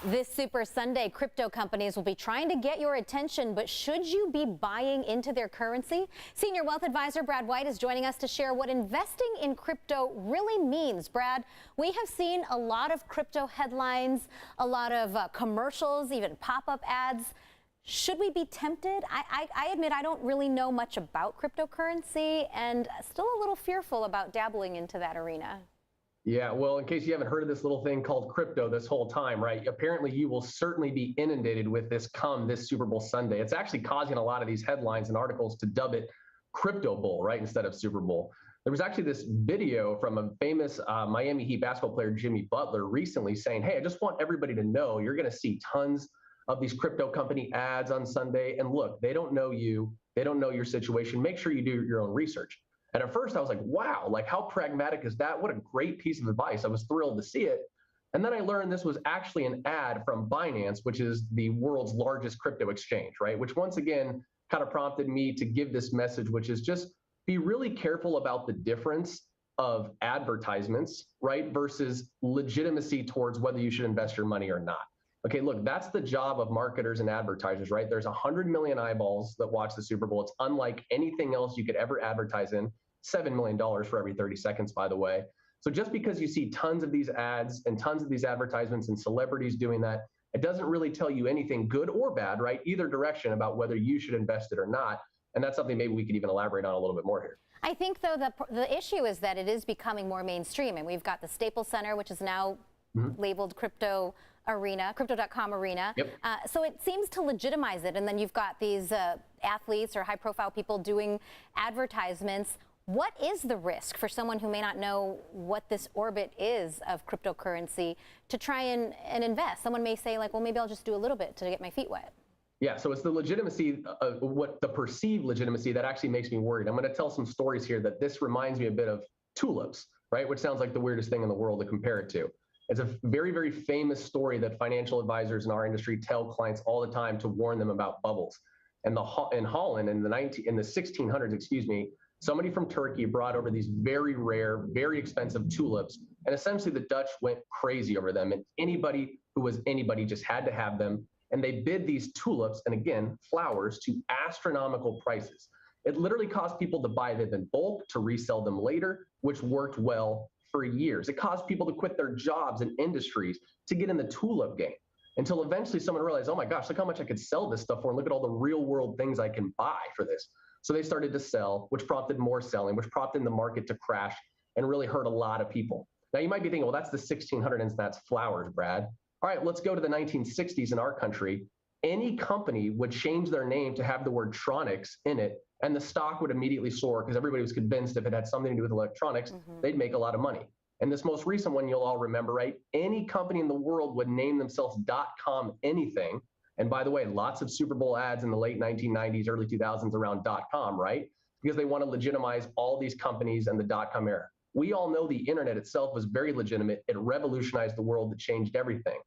This Super Sunday, crypto companies will be trying to get your attention, but should you be buying into their currency? Senior wealth advisor Brad White is joining us to share what investing in crypto really means. Brad, we have seen a lot of crypto headlines, a lot of commercials, even pop-up ads. Should we be tempted? I admit I don't really know much about cryptocurrency and still a little fearful about dabbling into that arena. Yeah, well, in case you haven't heard of this little thing called crypto this whole time, right? Apparently you will certainly be inundated with this come this Super Bowl Sunday. It's actually causing a lot of these headlines and articles to dub it Crypto Bowl, right, instead of Super Bowl. There was actually this video from a famous Miami Heat basketball player, Jimmy Butler, recently saying, hey, I just want everybody to know you're going to see tons of these crypto company ads on Sunday. And look, they don't know you. They don't know your situation. Make sure you do your own research. And at first I was like, wow, like how pragmatic is that? What a great piece of advice. I was thrilled to see it. And then I learned this was actually an ad from Binance, which is the world's largest crypto exchange, right? Which once again kind of prompted me to give this message, which is just be really careful about the difference of advertisements, right? Versus legitimacy towards whether you should invest your money or not. Okay, look, that's the job of marketers and advertisers, right? There's 100 million eyeballs that watch the Super Bowl. It's unlike anything else you could ever advertise in. $7 million for every 30 seconds, by the way. So just because you see tons of these ads and tons of these advertisements and celebrities doing that, it doesn't really tell you anything good or bad, right? Either direction about whether you should invest it or not. And that's something maybe we could even elaborate on a little bit more here. I think, though, the issue is that it is becoming more mainstream. And we've got the Staples Center, which is now labeled crypto arena, crypto.com arena. Yep. So it seems to legitimize it. And then you've got these athletes or high profile people doing advertisements. What is the risk for someone who may not know what this orbit is of cryptocurrency to try and invest? Someone may say, like, well, maybe I'll just do a little bit to get my feet wet. Yeah, so it's the legitimacy, what the perceived legitimacy that actually makes me worried. I'm going to tell some stories here that this reminds me a bit of tulips, right? Which sounds like the weirdest thing in the world to compare it to. It's a very, very famous story that financial advisors in our industry tell clients all the time to warn them about bubbles. And in Holland, in the 1600s, excuse me, somebody from Turkey brought over these very rare, very expensive tulips, and essentially the Dutch went crazy over them. And anybody who was anybody just had to have them. And they bid these tulips, and again, flowers, to astronomical prices. It literally caused people to buy them in bulk to resell them later, which worked well for years. It caused people to quit their jobs and industries to get in the tulip game until eventually someone realized, oh my gosh, look how much I could sell this stuff for, and look at all the real world things I can buy for this. So they started to sell, which prompted more selling, which prompted the market to crash and really hurt a lot of people. Now you might be thinking, well, that's the 1600s, that's flowers, Brad. All right, let's go to the 1960s in our country. Any company would change their name to have the word tronics in it, and the stock would immediately soar because everybody was convinced if it had something to do with electronics, they'd make a lot of money. And this most recent one you'll all remember, right? Any company in the world would name themselves .com anything. And by the way, lots of Super Bowl ads in the late 1990s, early 2000s around .com, right? Because they want to legitimize all these companies and the .com era. We all know the internet itself was very legitimate. It revolutionized the world. It changed everything.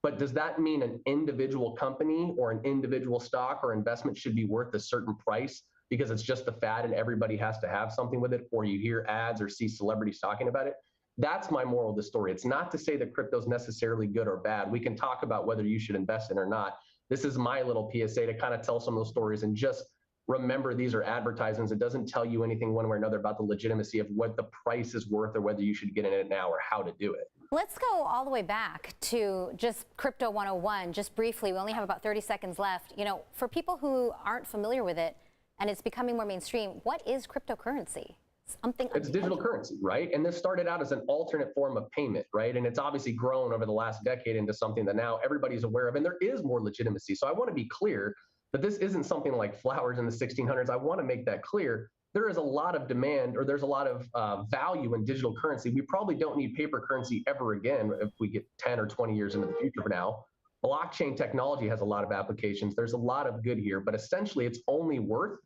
But does that mean an individual company or an individual stock or investment should be worth a certain price because it's just a fad and everybody has to have something with it, or you hear ads or see celebrities talking about it? That's my moral of the story. It's not to say that crypto is necessarily good or bad. We can talk about whether you should invest in it or not. This is my little PSA to kind of tell some of those stories and just remember these are advertisements. It doesn't tell you anything one way or another about the legitimacy of what the price is worth or whether you should get in it now or how to do it. Let's go all the way back to just Crypto 101, just briefly. We only have about 30 seconds left. You know, for people who aren't familiar with it and it's becoming more mainstream, what is cryptocurrency? It's digital currency, right? And this started out as an alternate form of payment, right? And it's obviously grown over the last decade into something that now everybody's aware of, and there is more legitimacy. So I want to be clear that this isn't something like flowers in the 1600s. I want to make that clear. There is a lot of demand, or there's a lot of value in digital currency. We probably don't need paper currency ever again if we get 10 or 20 years into the future for now. Blockchain technology has a lot of applications. There's a lot of good here, but essentially it's only worth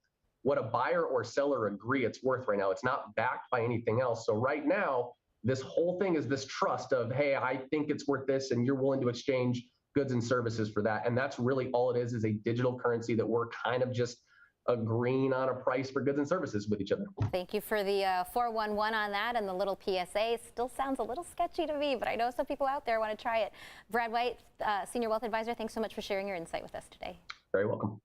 what a buyer or seller agree it's worth right now. It's not backed by anything else. So right now, this whole thing is this trust of, hey, I think it's worth this, and you're willing to exchange goods and services for that. And that's really all it is a digital currency that we're kind of just agreeing on a price for goods and services with each other. Thank you for the 411 on that and the little PSA. Still sounds a little sketchy to me, but I know some people out there want to try it. Brad White, Senior Wealth Advisor, thanks so much for sharing your insight with us today. Very welcome.